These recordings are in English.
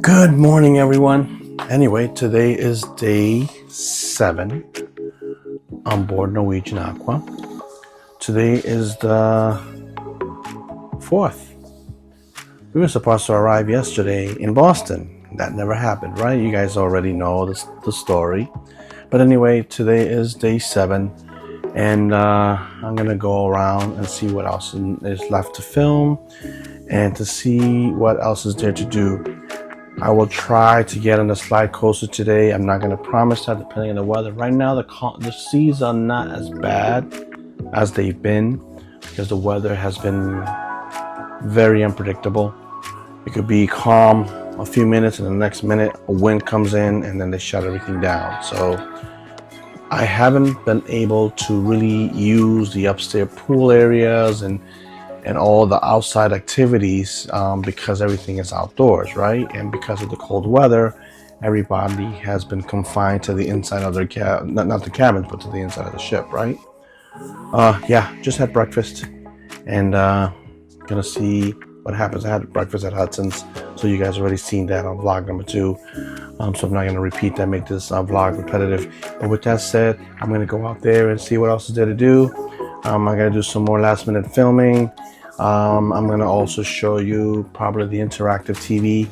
Good morning, everyone. Anyway, today is day 7 on board Norwegian Aqua. Today is the 4th. We were supposed to arrive yesterday in Boston. That never happened, right? You guys already know the story. But anyway, today is day 7, and I'm going to go around and see what else is left to film and to see what else is there to do. I will try to get on the slide coaster today. I'm not going to promise that depending on the weather. Right now, the seas are not as bad as they've been because the weather has been very unpredictable. It could be calm a few minutes and the next minute a wind comes in and then they shut everything down. So I haven't been able to really use the upstairs pool areas and all the outside activities because everything is outdoors, right? And because of the cold weather, everybody has been confined to the inside of their not the cabins, but to the inside of the ship, right? Yeah, just had breakfast and gonna see what happens. I had breakfast at Hudson's, so you guys already seen that on vlog number 2. So I'm not gonna repeat that, make this vlog repetitive. But with that said, I'm gonna go out there and see what else is there to do. I'm gonna do some more last minute filming. I'm going to also show you probably the interactive TV.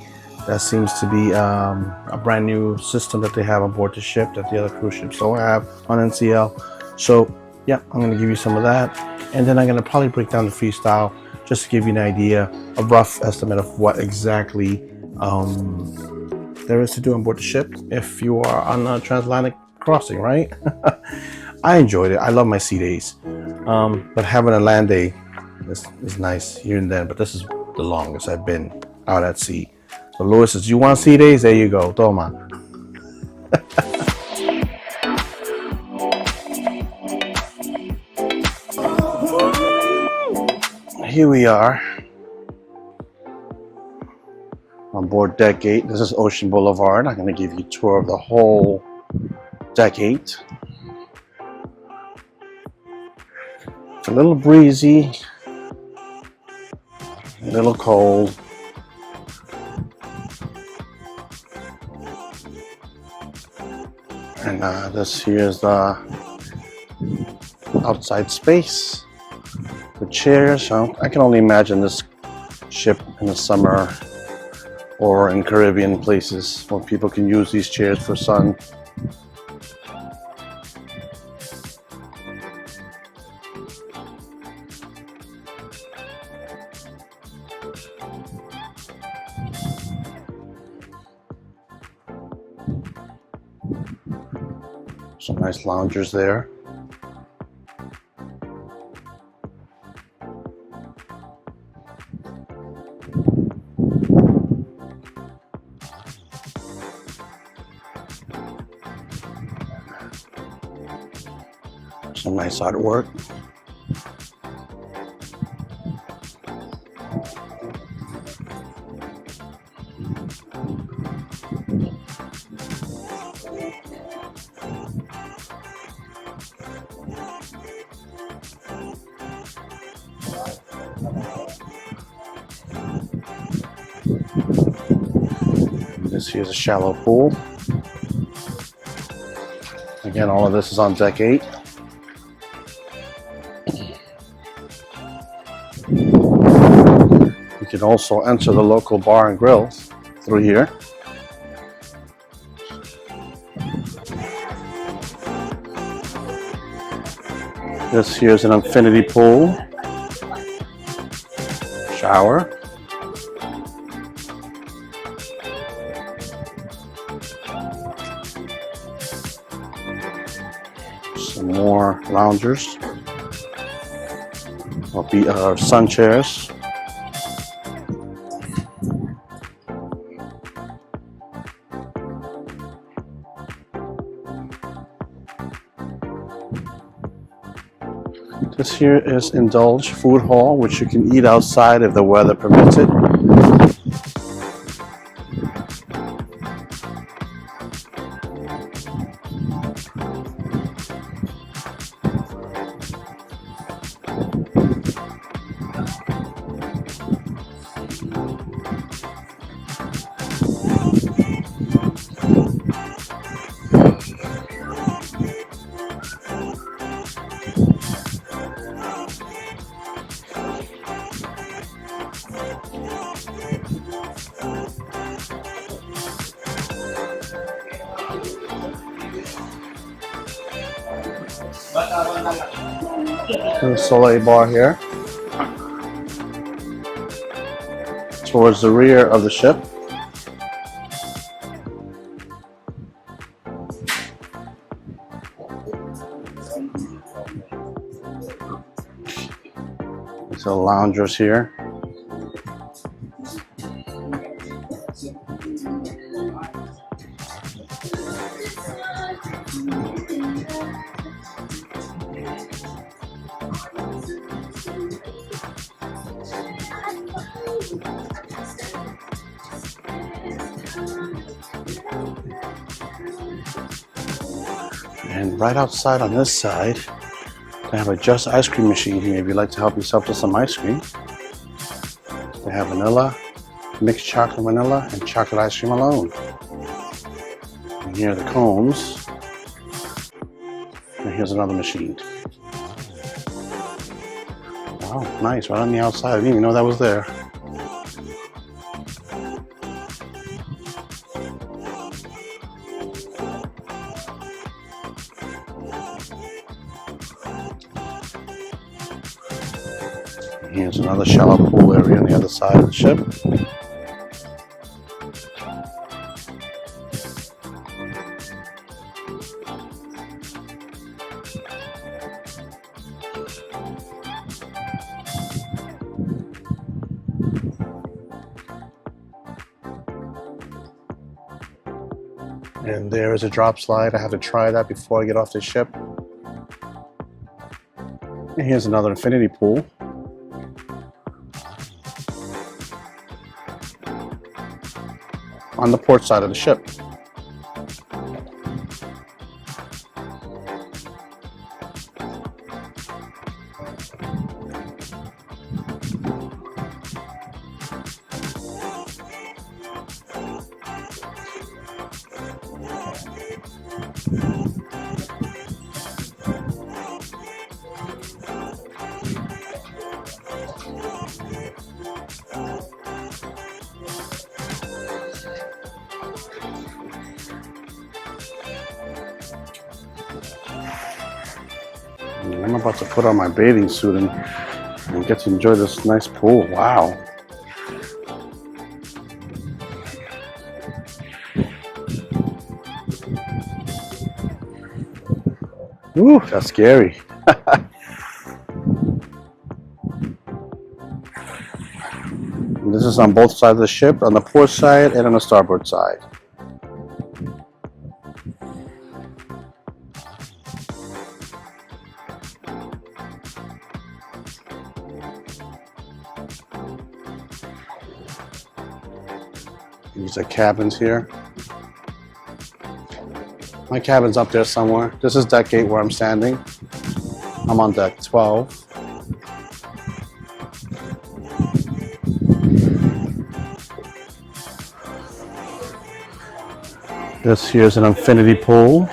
That seems to be a brand new system that they have on board the ship that the other cruise ships don't have on NCL. So yeah, I'm going to give you some of that. And then I'm going to probably break down the freestyle just to give you an idea, a rough estimate of what exactly there is to do on board the ship if you are on a transatlantic crossing, right? I enjoyed it. I love my sea days. But having a land day is nice here and then, but this is the longest I've been out at sea. So Lewis says, you want sea days? There you go. Toma. Here we are on board Deck 8. This is Ocean Boulevard. I'm going to give you a tour of the whole Deck 8. It's a little breezy, a little cold. And this here is the outside space. The chairs. So I can only imagine this ship in the summer or in Caribbean places where people can use these chairs for sun. Some nice loungers there. Some nice artwork. This here is a shallow pool. Again, all of this is on Deck 8. You can also enter the local bar and grill through here. This here is an infinity pool. Shower. Some more loungers. Will be sun chairs. This here is Indulge Food Hall, which you can eat outside if the weather permits it. The Soleil bar here. Towards the rear of the ship. So loungers here. And right outside on this side, they have a Just ice cream machine here if you'd like to help yourself to some ice cream. They have vanilla, mixed chocolate vanilla, and chocolate ice cream alone. And here are the cones. And here's another machine. Wow, nice, right on the outside. I didn't even know that was there. Here's another shallow pool area on the other side of the ship. And there is a drop slide. I have to try that before I get off the ship. And here's another infinity pool. On the port side of the ship. I'm about to put on my bathing suit and get to enjoy this nice pool. Wow. Ooh, that's scary. This is on both sides of the ship, on the port side and on the starboard side. These are cabins here. My cabin's up there somewhere. This is deck 8 where I'm standing. I'm on deck 12. This here's an infinity pool.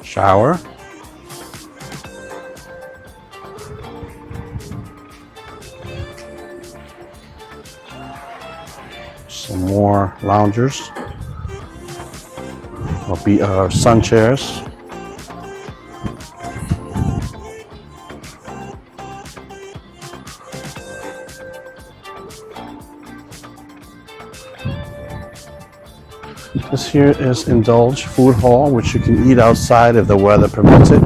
Shower. Some more loungers, or sun chairs. This here is Indulge Food Hall, which you can eat outside if the weather permits it.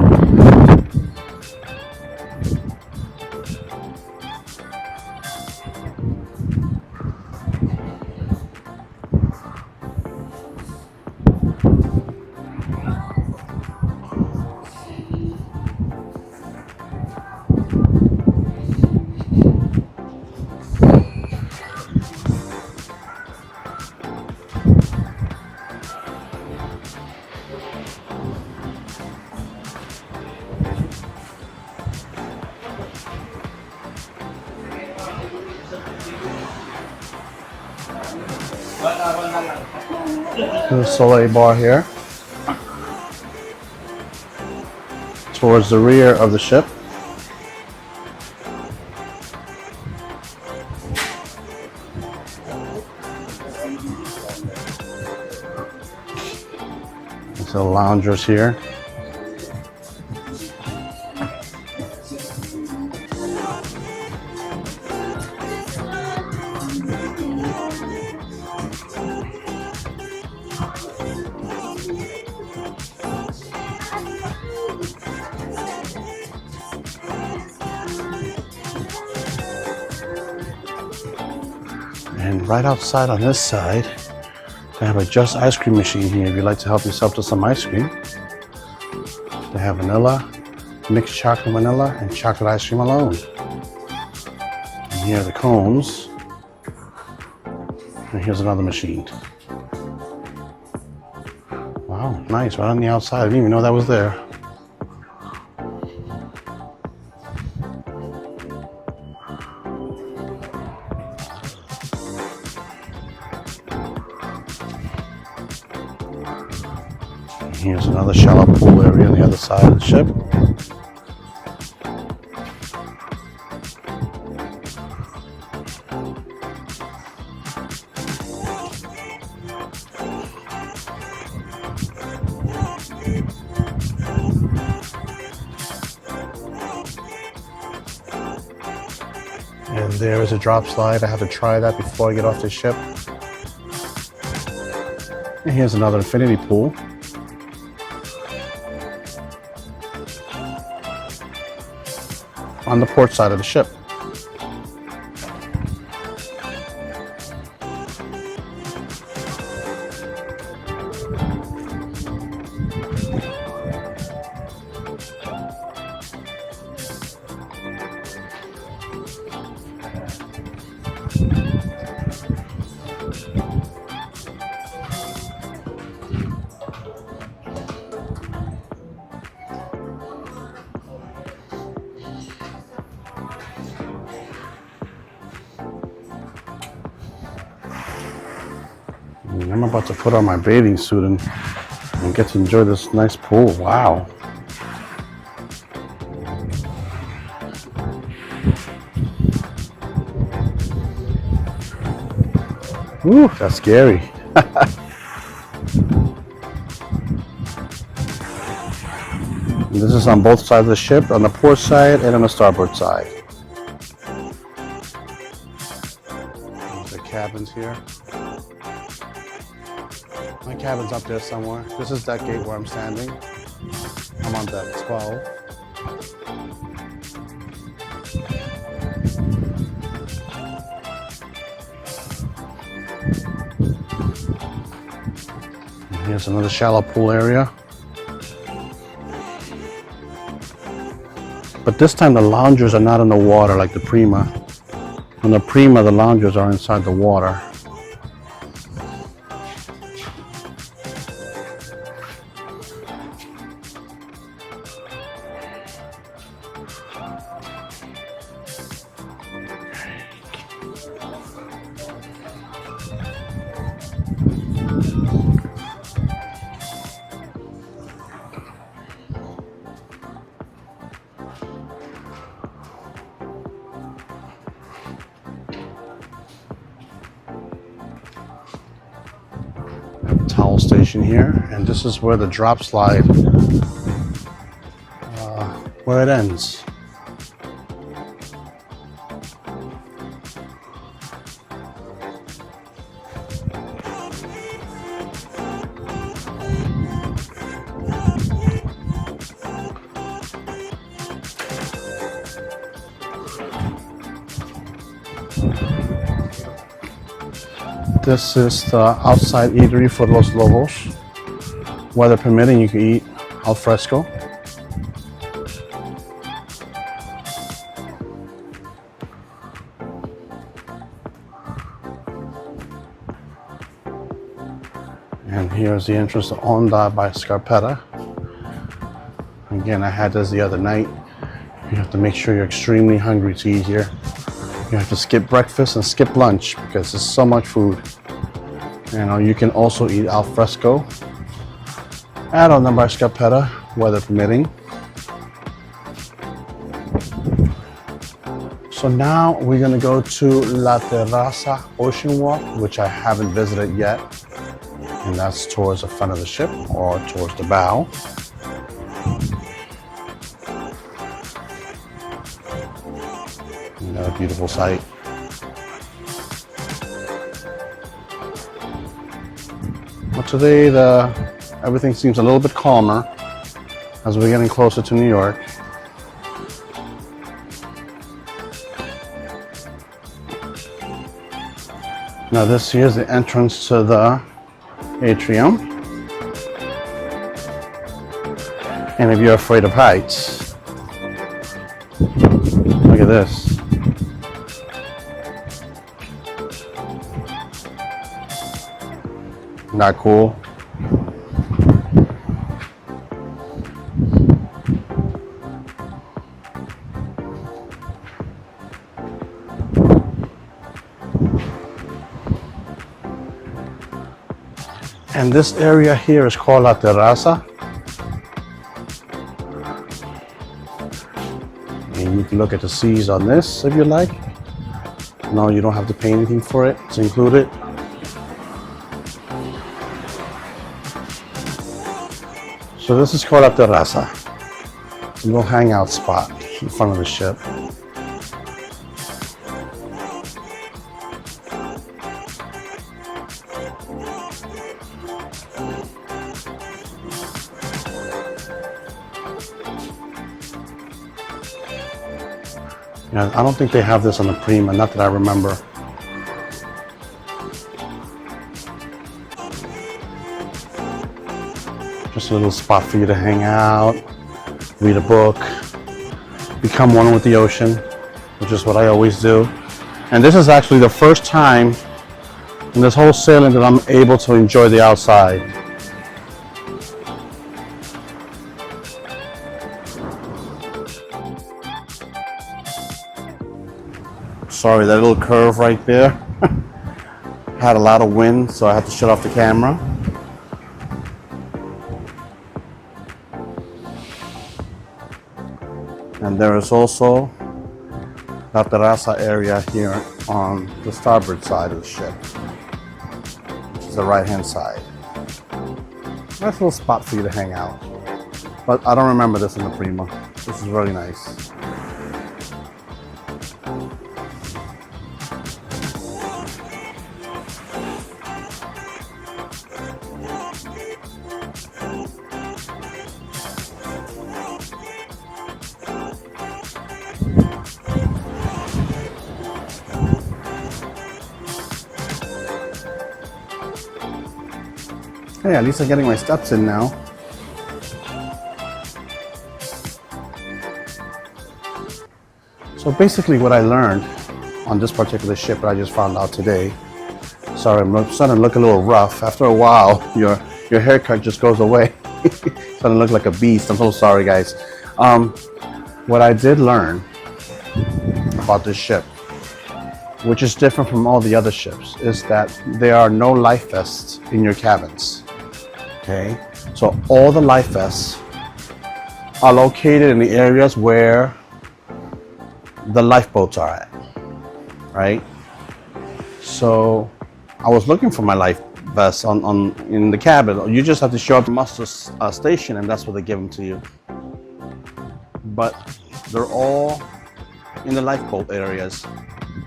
The Soleil bar here. Towards the rear of the ship. So loungers here. And right outside on this side, they have a Just ice cream machine here if you'd like to help yourself to some ice cream. They have vanilla, mixed chocolate vanilla, and chocolate ice cream alone. And here are the cones. And here's another machine. Wow, nice, right on the outside. I didn't even know that was there. Here's another shallow pool area on the other side of the ship. And there is a drop slide. I have to try that before I get off the ship. And here's another infinity pool. On the port side of the ship. I'm about to put on my bathing suit and get to enjoy this nice pool. Wow. Ooh, that's scary. This is on both sides of the ship, on the port side and on the starboard side. There's the cabins here. My cabin's up there somewhere. This is that gate where I'm standing. I'm on deck 12. And here's another shallow pool area. But this time the loungers are not in the water like the Prima. On the Prima, the loungers are inside the water. Towel station here, and this is where the drop slide, where it ends. This is the outside eatery for Los Lobos. Weather permitting, you can eat al fresco. And here's the entrance to Onda by Scarpetta. Again, I had this the other night. You have to make sure you're extremely hungry to eat here. You have to skip breakfast and skip lunch because there's so much food. You can also eat al fresco at Onda by Scarpetta, weather permitting. So now we're gonna go to La Terraza Ocean Walk, which I haven't visited yet. And that's towards the front of the ship or towards the bow. Another beautiful sight. But today everything seems a little bit calmer as we're getting closer to New York. Now this here is the entrance to the atrium. And if you're afraid of heights, look at this. Not cool. And this area here is called La Terraza. And you can look at the seas on this if you like. No, you don't have to pay anything for it. It's included. So this is called La Terraza. A little hangout spot in front of the ship. Yeah, I don't think they have this on the Prima, not that I remember. Just a little spot for you to hang out, read a book, become one with the ocean, which is what I always do. And this is actually the first time in this whole sailing that I'm able to enjoy the outside. Sorry, that little curve right there had a lot of wind, so I had to shut off the camera. And there is also La Terraza area here on the starboard side of the ship, which is the right-hand side. Nice little spot for you to hang out. But I don't remember this in the Prima. This is really nice. Hey, at least I'm getting my steps in now. So basically what I learned on this particular ship that I just found out today, sorry, I'm starting to look a little rough. After a while, your haircut just goes away. Starting to look like a beast. I'm so sorry, guys. What I did learn about this ship, which is different from all the other ships, is that there are no life vests in your cabins. Okay, so all the life vests are located in the areas where the lifeboats are at, right? So I was looking for my life vest in the cabin. You just have to show up at the muster station, and that's where they give them to you. But they're all in the lifeboat areas,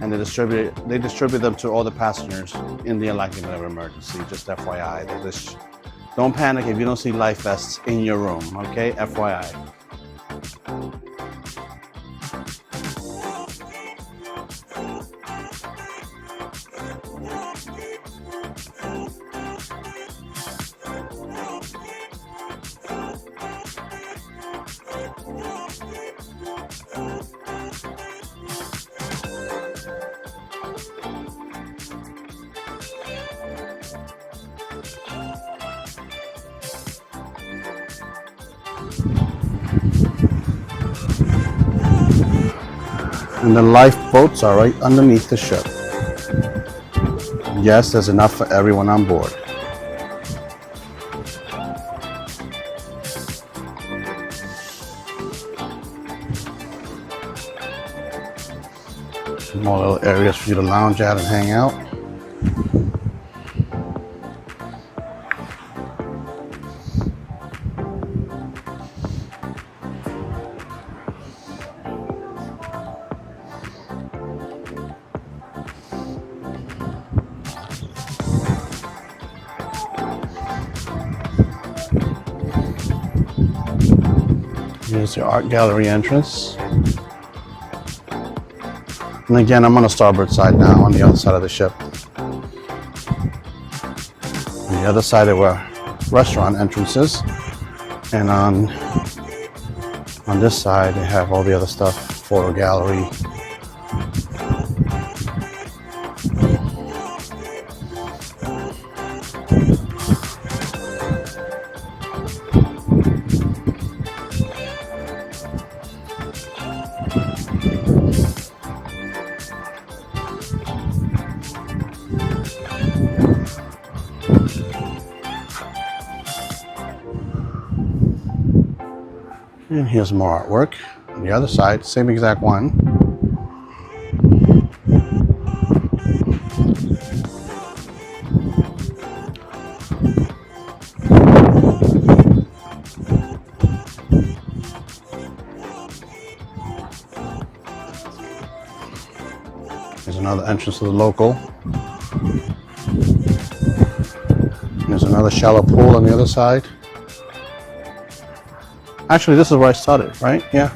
and they distribute them to all the passengers in the event of emergency. Just FYI, don't panic if you don't see life vests in your room, okay? FYI. And the lifeboats are right underneath the ship. Yes, there's enough for everyone on board. More little areas for you to lounge out and hang out. Here's the art gallery entrance. And again, I'm on the starboard side now, on the other side of the ship. the other side there were restaurant entrances, and on this side they have all the other stuff, photo gallery. And here's more artwork on the other side, same exact one. There's another entrance to the local. There's another shallow pool on the other side. Actually, this is where I started, right? Yeah.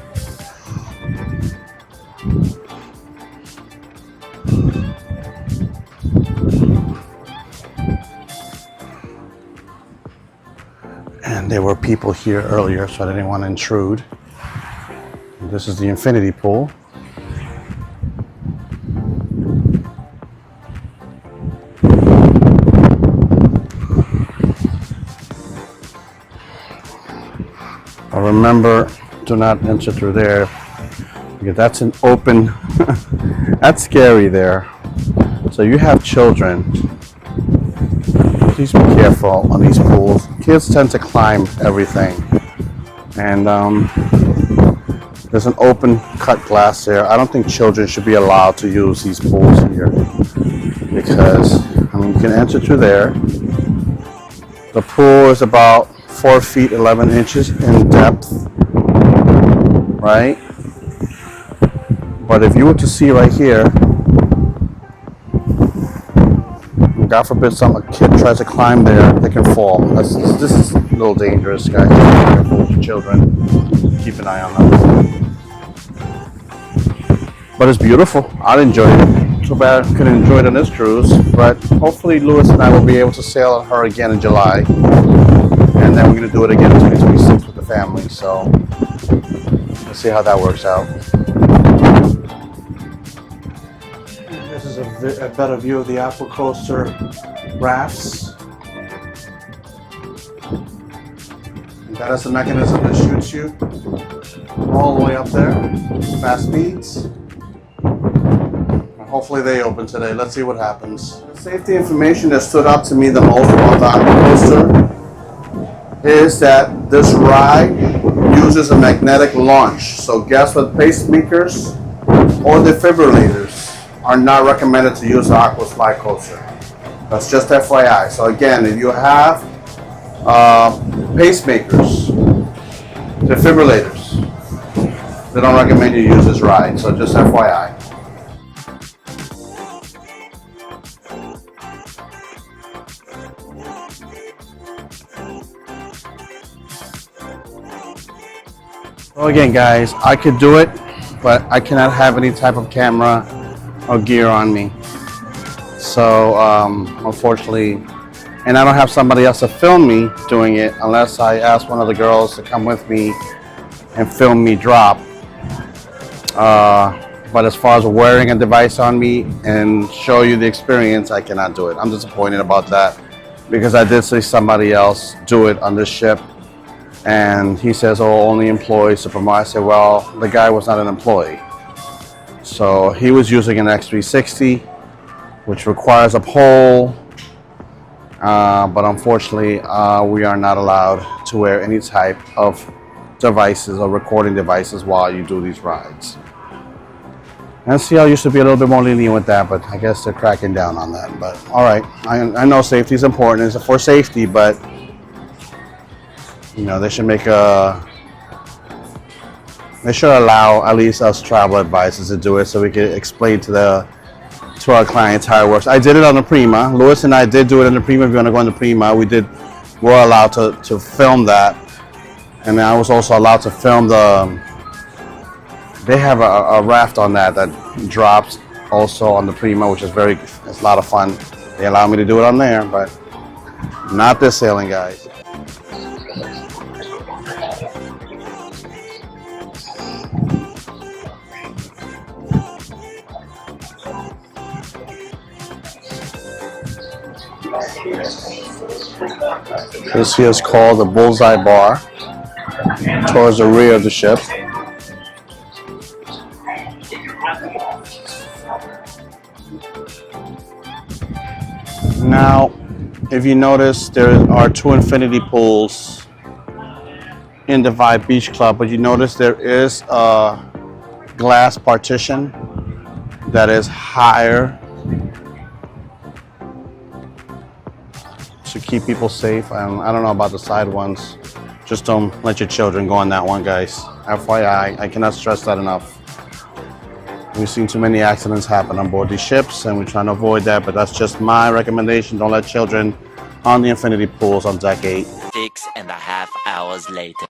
And there were people here earlier, so I didn't want to intrude. And this is the infinity pool. Remember, do not enter through there because that's an open, that's scary there. So you have children, please be careful on these pools. Kids tend to climb everything. And there's an open cut glass there. I don't think children should be allowed to use these pools here because, I mean, you can enter through there. The pool is about 4 feet 11 inches in depth, right? But if you were to see right here, God forbid a kid tries to climb there, they can fall. This is a little dangerous, guys. Be careful with your children. Keep an eye on them. But it's beautiful. I enjoyed it. Too bad I couldn't enjoy it on this cruise, but hopefully Lewis and I will be able to sail on her again in July. And then we're going to do it again in 2026 with the family. So let's see how that works out. This is a better view of the Aquacoaster rafts. And that is the mechanism that shoots you all the way up there. Fast speeds. And hopefully they open today. Let's see what happens. The safety information that stood out to me the most about the Aquacoaster is that this ride uses a magnetic launch. So guess what? Pacemakers or defibrillators are not recommended to use the Aquaslide coaster. That's just FYI. So again, if you have pacemakers, defibrillators, they don't recommend you use this ride. So just FYI. So again, guys, I could do it, but I cannot have any type of camera or gear on me. So unfortunately, and I don't have somebody else to film me doing it unless I ask one of the girls to come with me and film me drop. But as far as wearing a device on me and show you the experience, I cannot do it. I'm disappointed about that because I did see somebody else do it on this ship. And he says, oh, only employees to promote. I said, well, the guy was not an employee. So he was using an X360, which requires a pole. But unfortunately, we are not allowed to wear any type of devices or recording devices while you do these rides. And CL used to be a little bit more lenient with that, but I guess they're cracking down on that. But all right, I know safety is important. It's for safety, but you know, they should allow at least us travel advisors to do it so we can explain to our clients how it works. I did it on the Prima. Lewis and I did do it on the Prima. If you want to go on the Prima, we're allowed to film that. And I was also allowed to film they have a raft on that drops also on the Prima, which is it's a lot of fun. They allow me to do it on there, but Not this sailing, guys. This here is called the Bullseye Bar, towards the rear of the ship. Now, if you notice, there are two infinity pools in the Vibe Beach Club, but you notice there is a glass partition that is higher to keep people safe. I don't know about the side ones. Just don't let your children go on that one, guys. FYI, I cannot stress that enough. We've seen too many accidents happen on board these ships, and we're trying to avoid that, but that's just my recommendation. Don't let children on the infinity pools on deck 8. 6.5 hours later.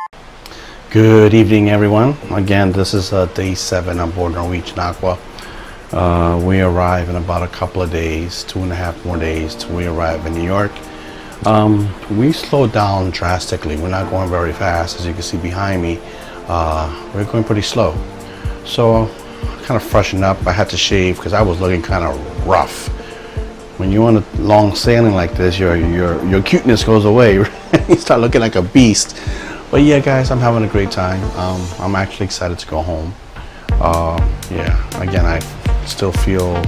Good evening, everyone. Again, this is day 7 on board Norwegian Aqua. We arrive in about a couple of days, 2.5 more days till we arrive in New York. We slowed down drastically. We're not going very fast, as you can see behind me. We're going pretty slow. So kind of freshened up. I had to shave because I was looking kind of rough. When you're on a long sailing like this, your cuteness goes away. You start looking like a beast. But yeah, guys, I'm having a great time. I'm actually excited to go home. Yeah, again, I still feel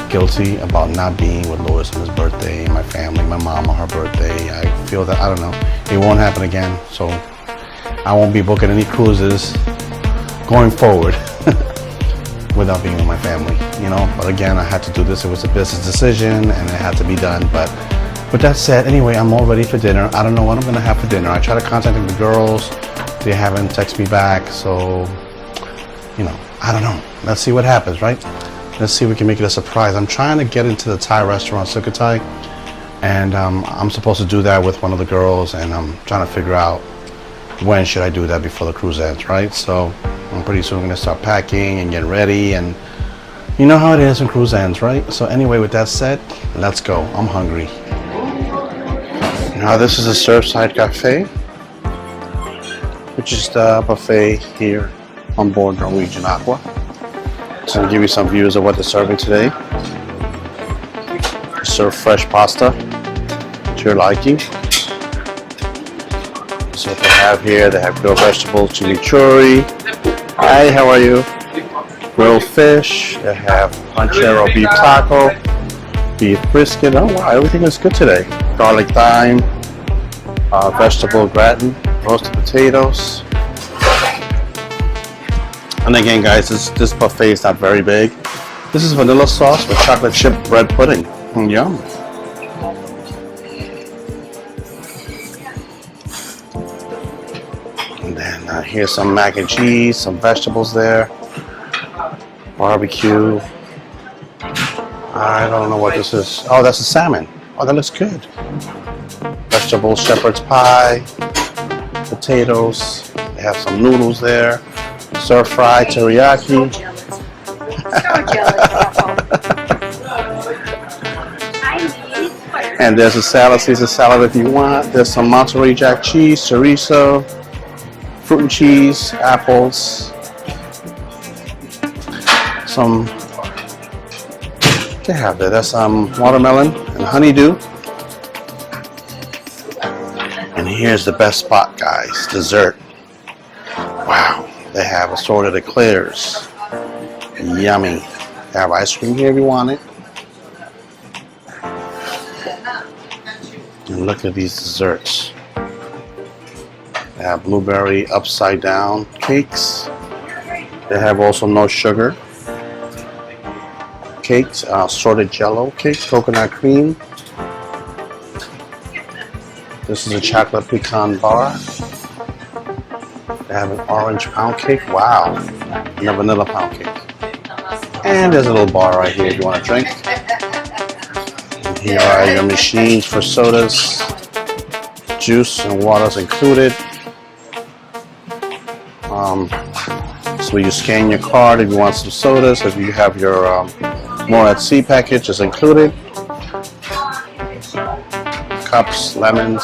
guilty about not being with Louis on his birthday, my family, my mom on her birthday. I feel that, I don't know, it won't happen again. So I won't be booking any cruises going forward without being with my family, you know. But again, I had to do this. It was a business decision and it had to be done. But with that said, anyway, I'm all ready for dinner. I don't know what I'm gonna have for dinner. I try to contact the girls. They haven't texted me back. So, you know, I don't know. Let's see what happens, right? Let's see if we can make it a surprise. I'm trying to get into the Thai restaurant, Sukhothai, and I'm supposed to do that with one of the girls, and I'm trying to figure out when should I do that before the cruise ends, right? So I'm pretty soon going to start packing and getting ready, and you know how it is when cruise ends, right? So anyway, with that said, let's go. I'm hungry. Now this is a Surfside Cafe, which is the buffet here on board Norwegian Aqua. So I'll give you some views of what they're serving today. Serve fresh pasta to your liking. So what they have here, they have grilled vegetables, chimichurri. Hi, how are you? Grilled fish. They have ranchero beef taco, beef brisket. Oh wow, everything is good today. Garlic thyme, vegetable gratin, roasted potatoes. And again, guys, this buffet is not very big. This is vanilla sauce with chocolate chip bread pudding. Yum. And then here's some mac and cheese, some vegetables there, barbecue. I don't know what this is. Oh, that's a salmon. Oh, that looks good. Vegetables, shepherd's pie, potatoes. They have some noodles there. Stir fry teriyaki. And there's a salad, Caesar salad if you want. There's some Monterey Jack cheese, chorizo, fruit and cheese, apples, some. They have there. That's watermelon and honeydew. And here's the best spot, guys. Dessert. Wow. They have assorted eclairs. Yummy. They have ice cream here if you want it. And look at these desserts. They have blueberry upside down cakes. They have also no sugar cakes, assorted jello cakes, coconut cream. This is a chocolate pecan bar. They have an orange pound cake. Wow. And a vanilla pound cake. And there's a little bar right here if you want to drink. And here are your machines for sodas. Juice and water's included. So you scan your card if you want some sodas. If you have your More at sea package is included. Cups, lemons,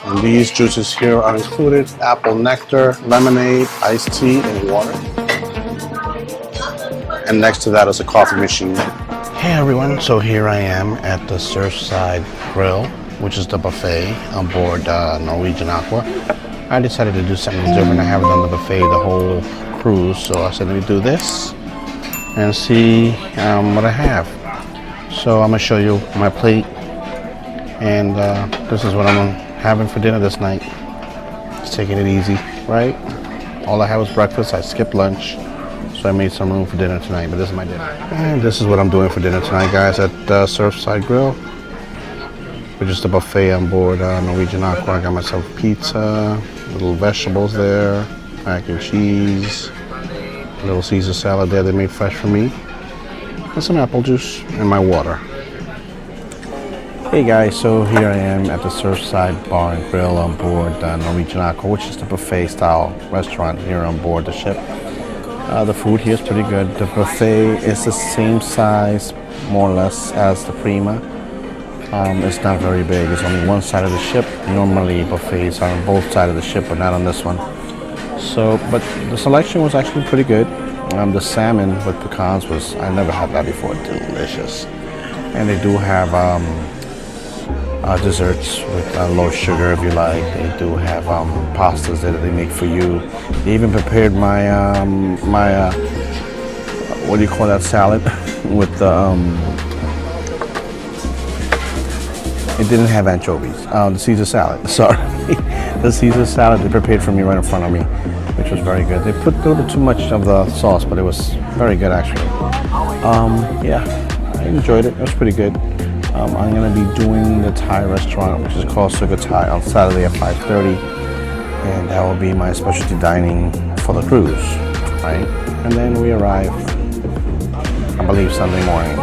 and these juices here are included: apple nectar, lemonade, iced tea, and water. And next to that is a coffee machine. Hey everyone, so here I am at the Surfside Grill, which is the buffet on board Norwegian Aqua. I decided to do something different. I haven't done the buffet the whole cruise, so I said let me do this and see what I have. So I'm gonna show you my plate, and this is what I'm having for dinner this night. Just taking it easy, right? All I had was breakfast. I skipped lunch, so I made some room for dinner tonight, but this is my dinner. And this is what I'm doing for dinner tonight, guys, at Surfside Grill, which is the buffet on board Norwegian Aqua. I got myself pizza, little vegetables there, mac and cheese, a little Caesar salad there they made fresh for me, and some apple juice, and my water. Hey guys, so here I am at the Surfside Bar and Grill on board Norwegian Aqua, which is the buffet style restaurant here on board the ship. The food here is pretty good. The buffet is the same size, more or less, as the Prima. It's not very big. It's only one side of the ship. Normally buffets are on both sides of the ship, but not on this one. So, but the selection was actually pretty good. The salmon with pecans was, I never had that before, delicious. And they do have desserts with low sugar if you like. They do have pastas that they make for you. They even prepared my what do you call that salad with the it didn't have anchovies. The Caesar salad. Sorry, the Caesar salad they prepared for me right in front of me, which was very good. They put a little bit too much of the sauce, but it was very good actually. Yeah, I enjoyed it. It was pretty good. I'm going to be doing the Thai restaurant, which is called Sugar Thai, on Saturday at 5:30, and that will be my specialty dining for the cruise, right? And then we arrive, I believe, Sunday morning.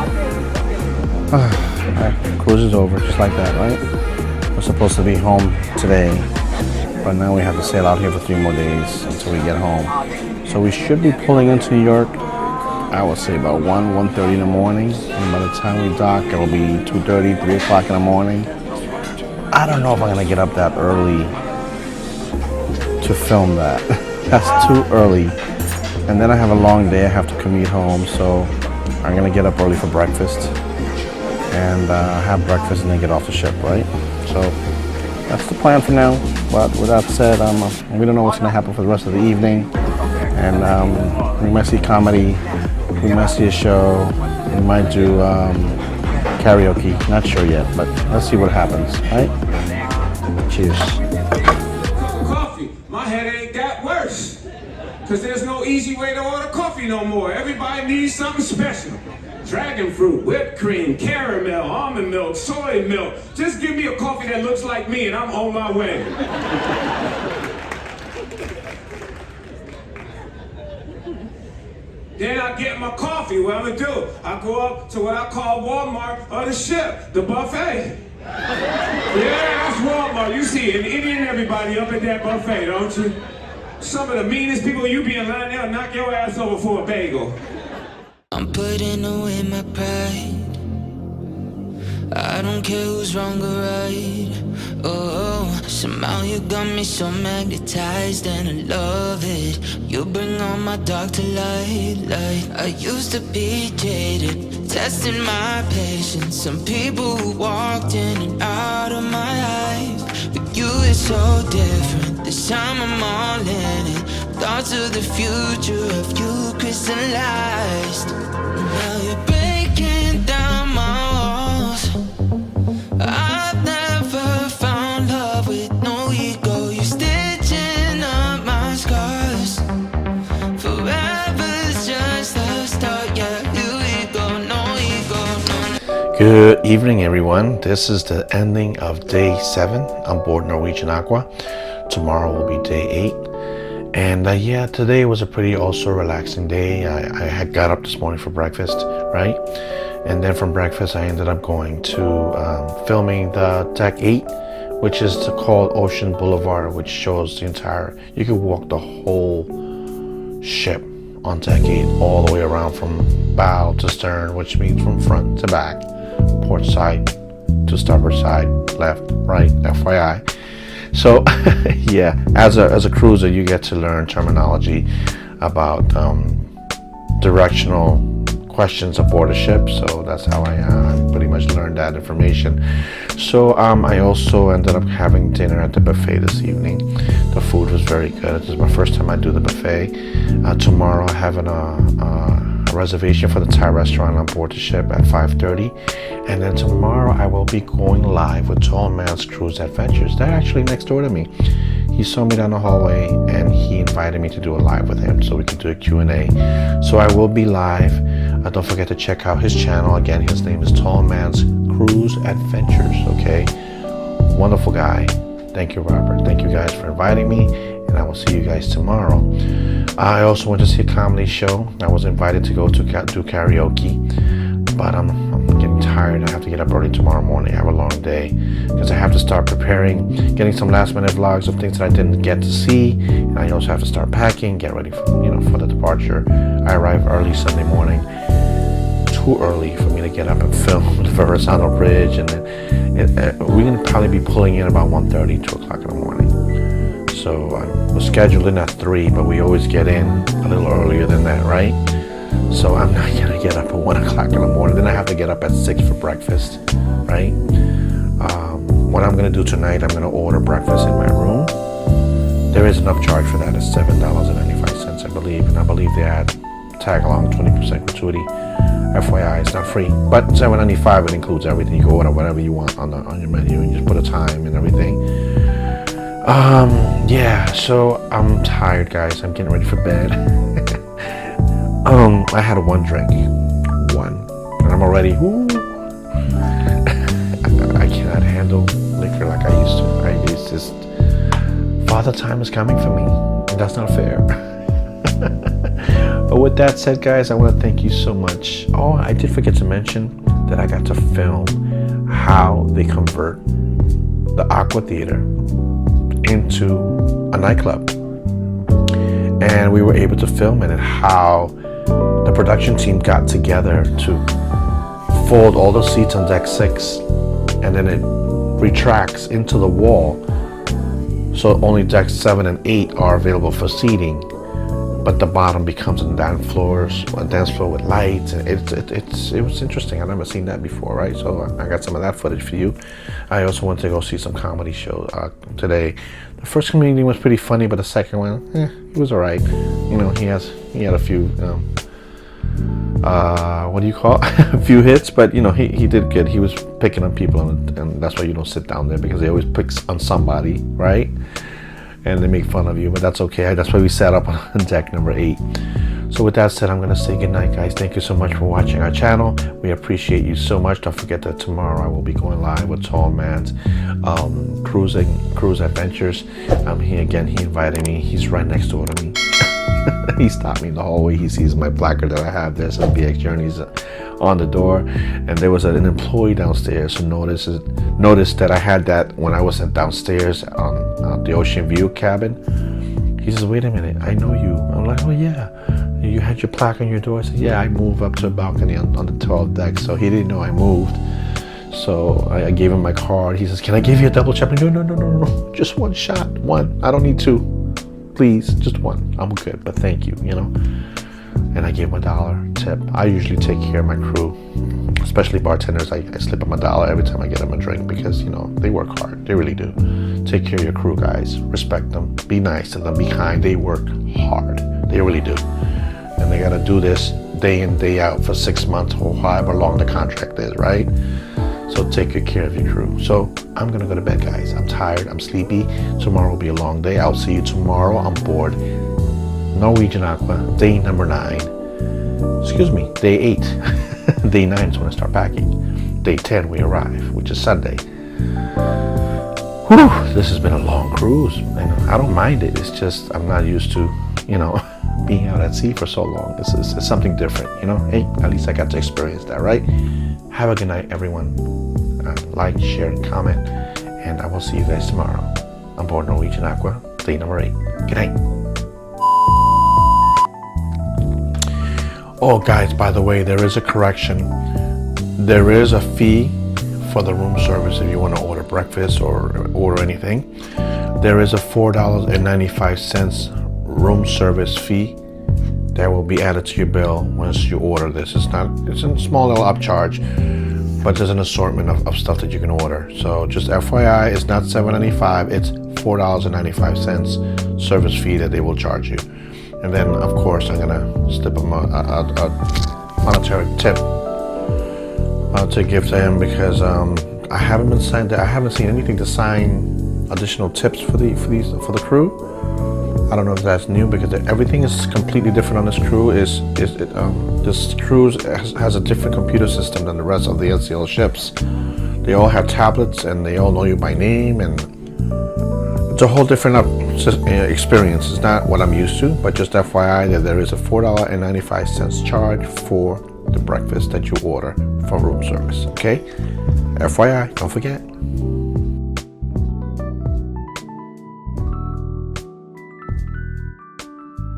Right, cruise is over, just like that, right? We're supposed to be home today, but now we have to sail out here for 3 more days until we get home. So we should be pulling into New York, I would say about 1:30 in the morning, and by the time we dock, it'll be 2:30, 3 o'clock in the morning. I don't know if I'm gonna get up that early to film that. That's too early. And then I have a long day, I have to commute home, so I'm gonna get up early for breakfast and have breakfast and then get off the ship, right? So that's the plan for now. But with that said, we don't know what's gonna happen for the rest of the evening, and we might see comedy. We might see a show. We might do karaoke. Not sure yet, but let's see what happens, right? Cheers. Coffee. My headache got worse. Because there's no easy way to order coffee no more. Everybody needs something special. Dragon fruit, whipped cream, caramel, almond milk, soy milk. Just give me a coffee that looks like me and I'm on my way. Then I get my coffee. What I'm gonna do? I go up to what I call Walmart or the ship, the buffet. Yeah, that's Walmart. You see an Indian everybody up at that buffet, don't you? Some of the meanest people you be in line, they'll knock your ass over for a bagel. I'm putting away my pride. I don't care who's wrong or right. Oh, somehow you got me so magnetized, and I love it. You bring on my dark to light. I used to be jaded, testing my patience. Some people who walked in and out of my life, but you is so different. This time I'm all in it. Thoughts of the future of you crystallized. Now you're breaking down my walls. I've never found love with no ego. You're stitching up my scars. Forever's just the start. Yeah, here we go, no ego, no. Good evening, everyone. This is the ending of day 7 on board Norwegian Aqua. Tomorrow will be day 8. And yeah, today was a pretty also relaxing day. I had got up this morning for breakfast, right? And then from breakfast, I ended up going to filming the Deck 8, which is called Ocean Boulevard, which shows the entire, you could walk the whole ship, on deck 8 all the way around from bow to stern, which means from front to back, port side to starboard side, left, right, FYI. So yeah, as a cruiser, you get to learn terminology about directional questions aboard a ship. So that's how I pretty much learned that information. So I also ended up having dinner at the buffet this evening. The food was very good. This is my first time I do the buffet. Tomorrow I have a reservation for the Thai restaurant on board the ship at 5:30, and then tomorrow I will be going live with Tall Man's Cruise Adventures. They're actually next door to me. He saw me down the hallway and he invited me to do a live with him so we could do a Q&A. So I will be live. Don't forget to check out his channel. Again, his name is Tall Man's Cruise Adventures. Okay, wonderful guy. Thank you, Robert. Thank you guys for inviting me, and I will see you guys tomorrow. I also went to see a comedy show. I was invited to go to do karaoke, but I'm getting tired. I have to get up early tomorrow morning. I have a long day because I have to start preparing, getting some last minute vlogs of things that I didn't get to see, and I also have to start packing, get ready for for the departure. I arrive early Sunday morning. Too early for me to get up and film the Verrazano Bridge, and we're gonna probably be pulling in about 1:30, 2 o'clock in the morning. So we're scheduled in at 3, but we always get in a little earlier than that, right? So I'm not gonna get up at 1 o'clock in the morning. Then I have to get up at 6 for breakfast, right? What I'm gonna do tonight, I'm gonna order breakfast in my room. There is an upcharge for that. It's $7.95, I believe, and I believe they add tag along 20% gratuity. FYI, it's not free, but $7.95, it includes everything. You can order whatever you want on your menu, and you just put a time and everything. Yeah, so I'm tired, guys. I'm getting ready for bed. I had one drink, and I'm already, I cannot handle liquor like I used to. It's just, father time is coming for me, and that's not fair. But with that said, guys, I want to thank you so much. Oh, I did forget to mention that I got to film how they convert the Aqua Theater into a nightclub. And we were able to film it, and how the production team got together to fold all the seats on deck 6, and then it retracts into the wall. So only decks 7 and 8 are available for seating, but the bottom becomes a dance floor with lights, and it was interesting. I've never seen that before, right? So I got some of that footage for you. I also went to go see some comedy shows today. The first comedian was pretty funny, but the second one, he was alright. He had a few, what do you call it? A few hits, but he did good. He was picking on people, and that's why you don't sit down there, because they always pick on somebody, right? And they make fun of you, but that's okay. That's why we sat up on deck number 8. So with that said, I'm going to say goodnight, guys. Thank you so much for watching our channel. We appreciate you so much. Don't forget that tomorrow I will be going live with Tall Man's Cruise Adventures. He invited me. He's right next door to me. He stopped me in the hallway. He sees my placard that I have there, says BX Journeys on the door, and there was an employee downstairs who noticed that I had that when I was downstairs on the Ocean View cabin. He says, "Wait a minute, I know you." I'm like, "Oh yeah, you had your plaque on your door." I said, "Yeah, I moved up to a balcony on the 12th deck," so he didn't know I moved. So I gave him my card. He says, "Can I give you a double check?" No, just one shot, one. I don't need two. Please, just one. I'm good, but thank you, And I gave him $1 tip. I usually take care of my crew, especially bartenders. I slip them $1 every time I get them a drink, because, they work hard. They really do. Take care of your crew, guys. Respect them. Be nice to them. Be kind. They work hard. They really do. And they got to do this day in, day out for 6 months or however long the contract is, right? So take good care of your crew. So I'm going to go to bed, guys. I'm tired. I'm sleepy. Tomorrow will be a long day. I'll see you tomorrow on board Norwegian Aqua, day number 9. Excuse me, day 8. Day 9 is when I start packing. Day 10 we arrive, which is Sunday. Whew, this has been a long cruise, and I don't mind it. It's just I'm not used to, being out at sea for so long. It's something different, Hey, at least I got to experience that, right? Have a good night, everyone. Like, share, and comment, and I will see you guys tomorrow on board Norwegian Aqua, day number 8. Good night. Oh, guys, by the way, there is a correction. There is a fee for the room service if you want to order breakfast or order anything. There is a $4.95 room service fee that will be added to your bill once you order this. It's a small little upcharge, but there's an assortment of stuff that you can order. So just FYI, it's not $7.95, it's $4.95 service fee that they will charge you. And then, of course, I'm gonna slip them a monetary tip to give to him because I haven't seen anything to sign additional tips for the crew. I don't know if that's new because everything is completely different on this crew. This cruise has a different computer system than the rest of the NCL ships. They all have tablets and they all know you by name, and it's a whole different experience. It's not what I'm used to, but just FYI that there is a $4.95 charge for the breakfast that you order from room service. Okay, FYI, don't forget.